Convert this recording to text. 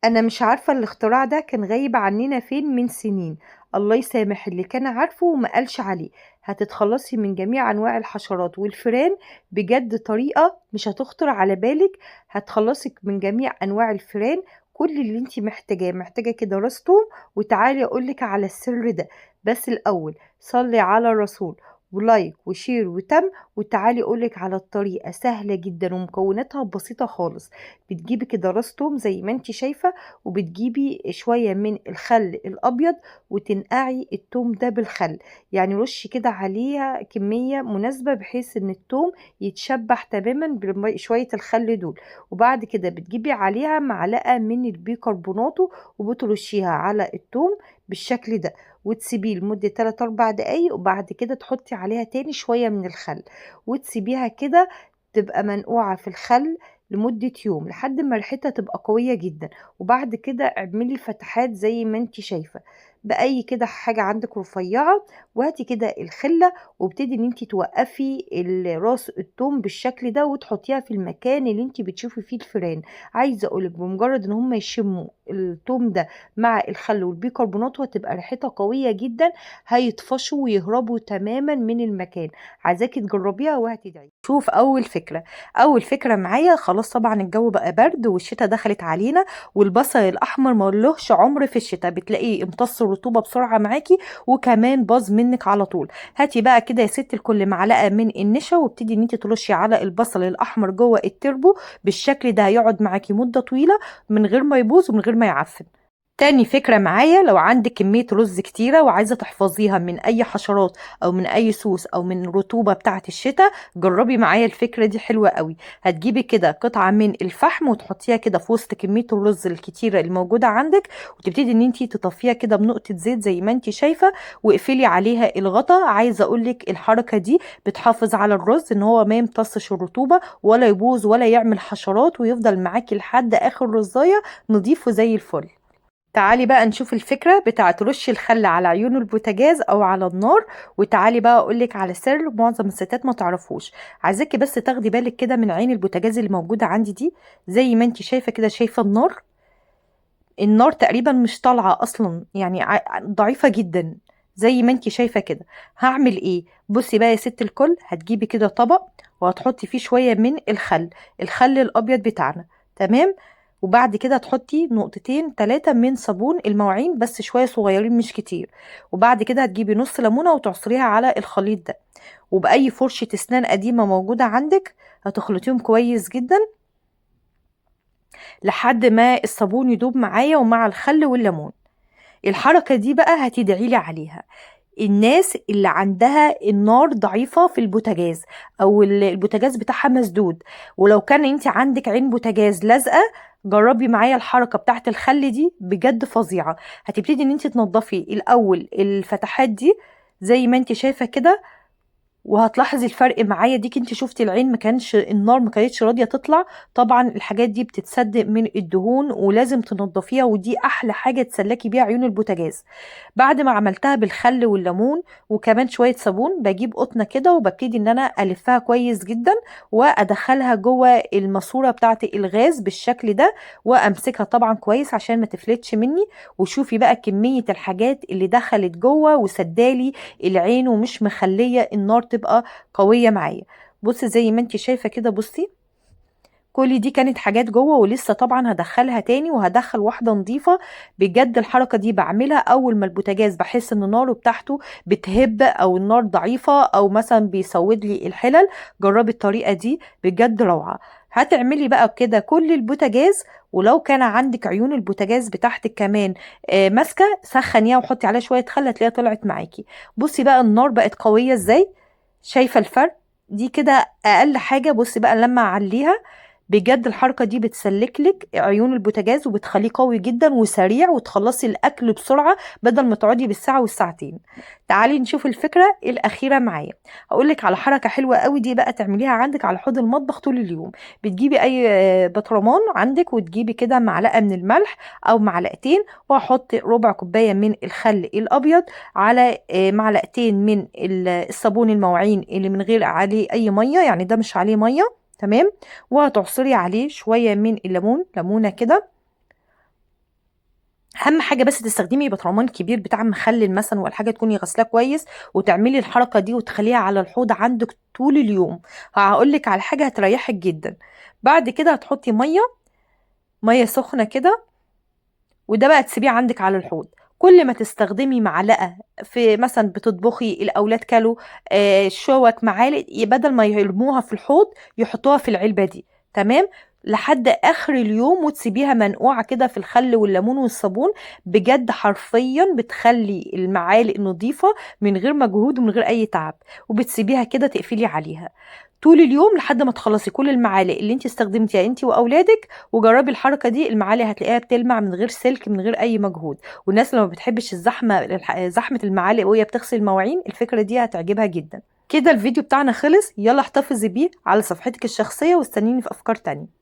أنا مش عارفة الاختراع ده كان غايب عننا فين من سنين. الله يسامح اللي كان عارفه وما قالش عليه. هتتخلصي من جميع أنواع الحشرات والفئران بجد طريقة مش هتخطر على بالك. هتخلصك من جميع أنواع الفئران. كل اللي انتي محتاجة كده راس توم. وتعالي أقولك على السر ده. بس الأول صلي على الرسول ولايك وشير وتم. وتعالي أقولك على الطريقة سهلة جدا ومكوناتها بسيطة خالص. بتجيبي كده راس توم زي ما انتي شايفة. وبتجيبي شوية من الخل الأبيض. وتنقعي التوم ده بالخل. يعني رشي كده عليها كمية مناسبة بحيث ان التوم يتشبع تماما بشوية الخل دول. وبعد كده بتجيبي عليها معلقة من البيكربوناتو. وبترشيها على التوم بالشكل ده. وتسيبيه لمدة 3-4 دقايق وبعد كده تحطي عليها تاني شوية من الخل. وتسيبيها كده تبقى منقوعة في الخل لمدة يوم لحد ما ريحتها تبقى قوية جدا. وبعد كده اعملي فتحات زي ما انت شايفة بأي كده حاجة عندك رفيعة. وهاتي كده الخلة وابتدي ان انت توقفي راس التوم بالشكل ده وتحطيها في المكان اللي انت بتشوفي فيه الفيران. عايزة اقولك بمجرد ان هم يشموا التوم ده مع الخل والبيكربونات وتبقى ريحتها قوية جدا. هيطفشوا ويهربوا تماما من المكان. عايزاكي تجربيها وهتدعي. شوف اول فكره معايا خلاص. طبعا الجو بقى برد والشتاء دخلت علينا. والبصل الاحمر ملهش عمر في الشتاء بتلاقيه امتص الرطوبه بسرعه معاكي. وكمان باظ منك على طول. هاتي بقى كده يا ست الكل معلقه من النشا وابتدي ان انت ترشي على البصل الاحمر جوه التربو. بالشكل ده هيقعد معاكي مده طويله من غير ما يبوظ ومن غير ما يعفن. تاني فكرة معايا لو عندك كمية رز كتيرة وعايزة تحفظيها من أي حشرات أو من أي سوس أو من رطوبة بتاعة الشتاء. جربي معايا الفكرة دي حلوة قوي. هتجيبي كده قطعة من الفحم وتحطيها كده في وسط كمية الرز الكتيرة اللي موجودة عندك. وتبتدي ان انتي تطفيها كده بنقطة زيت زي ما انتي شايفة. واقفلي عليها الغطا. عايزة اقولك الحركة دي بتحافظ على الرز ان هو ما يمتصش الرطوبة ولا يبوظ ولا يعمل حشرات ويفضل معاكي لحد اخر رزاية نضيفه زي الفل. تعالي بقى نشوف الفكرة بتاعة رش الخل على عيون البوتاجاز او على النار. وتعالي بقى اقولك على سر معظم الستات ما تعرفوش. عايزاكي بس تاخدي بالك كده من عين البوتاجاز اللي موجودة عندي دي. زي ما انتي شايفة كده شايفة النار تقريبا مش طالعة اصلا يعني ضعيفة جدا. زي ما انتي شايفة كده. هعمل ايه؟ بصي بقى يا ست الكل هتجيبي كده طبق. وهتحطي فيه شوية من الخل الابيض بتاعنا. تمام. وبعد كده تحطي نقطتين 3 من صابون المواعين بس شوية صغيرين مش كتير. وبعد كده هتجيبي نص ليمونة وتعصريها على الخليط ده. وبأي فرشة اسنان قديمة موجودة عندك. هتخلطيهم كويس جدا لحد ما الصابون يدوب معايا ومع الخل والليمون. الحركة دي بقى هتدعيلي عليها. الناس اللي عندها النار ضعيفة في البوتاجاز او البوتاجاز بتاعها مسدود. ولو كان انت عندك عين بوتاجاز لازقة. جربي معايا الحركة بتاعت الخل دي بجد فظيعة. هتبتدي ان انت تنضفي الاول الفتحات دي. زي ما انت شايفة كده. وهتلاحظي الفرق معايا ديك انت شفتي العين ما كانش النار ما كانتش راضيه تطلع. طبعا الحاجات دي بتتصدق من الدهون ولازم تنضفيها ودي احلى حاجه تسلكي بيها عيون البوتاجاز. بعد ما عملتها بالخل والليمون وكمان شويه صابون بجيب قطنه كده وببتدي ان انا الفها كويس جدا. وادخلها جوه الماسوره بتاعه الغاز بالشكل ده. وامسكها طبعا كويس عشان ما تفلتش مني. وشوفي بقى كميه الحاجات اللي دخلت جوه وسدالي العين ومش مخليه النار تبقى قويه معايا. بصي زي ما انت شايفه كده بصي. كل دي كانت حاجات جوه ولسه طبعا هدخلها تاني وهدخل واحده نظيفه. بجد الحركه دي بعملها اول ما البوتاجاز بحس ان النار بتاعته بتهب او النار ضعيفه او مثلا بيسود لي الحلل. جربي الطريقه دي بجد روعه. هتعملي بقى كده كل البوتاجاز. ولو كان عندك عيون البوتاجاز بتاعتك كمان ماسكه سخنيها وحطي عليها شويه خل هتلاقيها طلعت معاكي. بصي بقى النار بقت قويه ازاي. شايفه الفرق. دي كده اقل حاجه. بصي بقى لما اعليها. بجد الحركة دي بتسلكلك عيون البوتاجاز وبتخليه قوي جدا وسريع وتخلصي الأكل بسرعة بدل ما تقعدي بالساعة والساعتين. تعالي نشوف الفكرة الأخيرة معايا. هقولك على حركة حلوة قوي دي بقى تعمليها عندك على حوض المطبخ طول اليوم. بتجيبي أي بطرمان عندك وتجيبي كده معلقة من الملح أو معلقتين. وهحط ربع كوباية من الخل الأبيض على معلقتين من الصابون المواعين اللي من غير عليه أي مية يعني ده مش عليه مية. تمام. وهتعصري عليه شوية من الليمون ليمونة كده. اهم حاجه بس تستخدمي برطمان كبير بتاع مخلل مثلا، ولا حاجه تكوني غسلاه كويس، وتعملي الحركه دي وتخليها على الحوض عندك طول اليوم. هقول لك على حاجه هتريحك جدا. بعد كده هتحطي ميه سخنه كده، وده بقى تسيبيه عندك على الحوض. كل ما تستخدمي معلقه، في مثلا بتطبخي الاولاد كلوا شوك معالق، بدل ما يرموها في الحوض يحطوها في العلبه دي. تمام. لحد اخر اليوم، وتسيبيها منقوعه كده في الخل والليمون والصابون. بجد حرفيا بتخلي المعالق نظيفه من غير مجهود ومن غير اي تعب. وبتسيبيها كده تقفلي عليها طول اليوم لحد ما تخلصي كل المعالق اللي انت استخدمتيها انت واولادك. وجربي الحركه دي، المعالق هتلاقيها بتلمع من غير سلك من غير اي مجهود. والناس اللي ما بتحبش زحمه المعالق وهي بتغسل المواعين، الفكره دي هتعجبها جدا. كده الفيديو بتاعنا خلص. يلا احتفظي بيه على صفحتك الشخصيه، واستنيني في افكار تانية.